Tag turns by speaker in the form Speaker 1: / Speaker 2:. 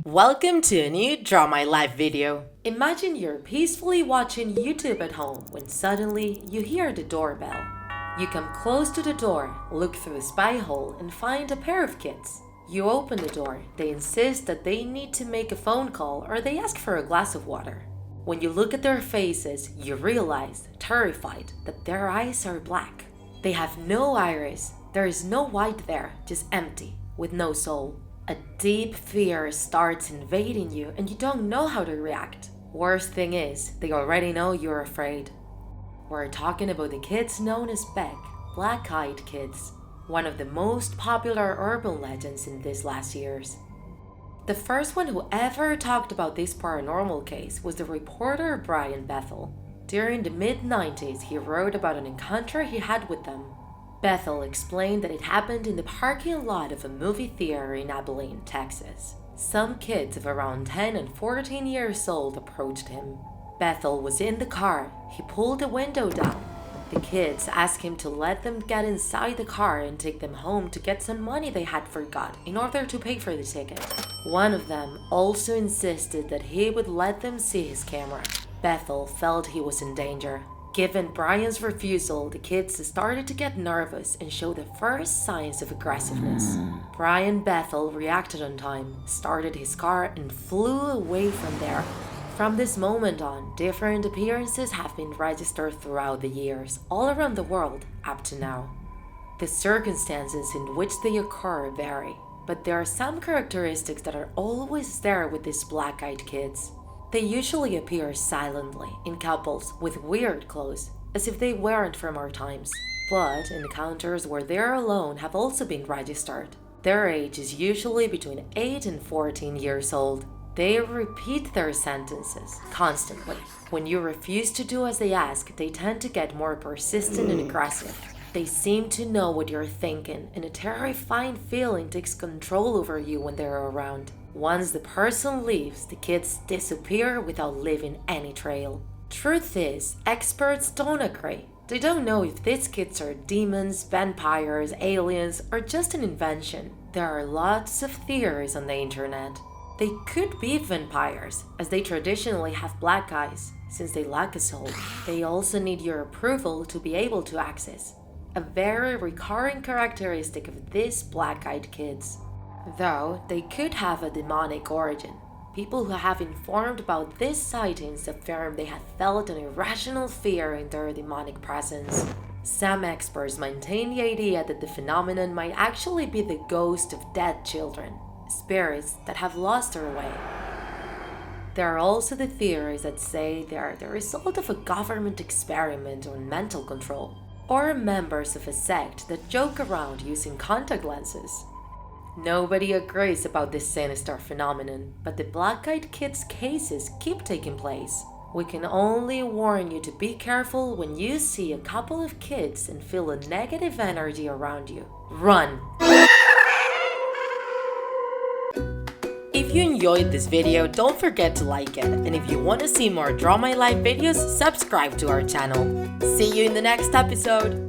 Speaker 1: Welcome to a new Draw My Life video. Imagine you're peacefully watching YouTube at home when suddenly you hear the doorbell. You come close to the door, look through the spy hole and find a pair of kids. You open the door, they insist that they need to make a phone call or they ask for a glass of water. When you look at their faces, you realize, terrified, that their eyes are black. They have no iris, there is no white there, just empty, with no soul. A deep fear starts invading you and you don't know how to react. Worst thing is, they already know you're afraid. We're talking about the kids known as BEK, black-eyed kids, one of the most popular urban legends in these last years. The first one who ever talked about this paranormal case was the reporter Brian Bethel. During the mid-90s, he wrote about an encounter he had with them. Bethel explained that it happened in the parking lot of a movie theater in Abilene, Texas. Some kids of around 10 and 14 years old approached him. Bethel was in the car. He pulled the window down. The kids asked him to let them get inside the car and take them home to get some money they had forgot in order to pay for the ticket. One of them also insisted that he would let them see his camera. Bethel felt he was in danger. Given Brian's refusal, the kids started to get nervous and show the first signs of aggressiveness. Brian Bethel reacted on time, started his car, and flew away from there. From this moment on, different appearances have been registered throughout the years, all around the world, up to now. The circumstances in which they occur vary, but there are some characteristics that are always there with these black-eyed kids. They usually appear silently, in couples, with weird clothes, as if they weren't from our times. But encounters where they're alone have also been registered. Their age is usually between 8 and 14 years old. They repeat their sentences constantly. When you refuse to do as they ask, they tend to get more persistent and aggressive. They seem to know what you're thinking, and a terrifying feeling takes control over you when they're around. Once the person leaves, the kids disappear without leaving any trail. Truth is, experts don't agree. They don't know if these kids are demons, vampires, aliens, or just an invention. There are lots of theories on the internet. They could be vampires, as they traditionally have black eyes, since they lack a soul. They also need your approval to be able to access. A very recurring characteristic of these black-eyed kids. Though they could have a demonic origin. People who have informed about these sightings affirm they have felt an irrational fear in their demonic presence. Some experts maintain the idea that the phenomenon might actually be the ghost of dead children, spirits that have lost their way. There are also the theories that say they are the result of a government experiment on mental control, or members of a sect that joke around using contact lenses. Nobody agrees about this sinister phenomenon, but the black-eyed kids' cases keep taking place. We can only warn you to be careful when you see a couple of kids and feel a negative energy around you. Run! If you enjoyed this video, don't forget to like it. And if you want to see more Draw My Life videos, subscribe to our channel. See you in the next episode!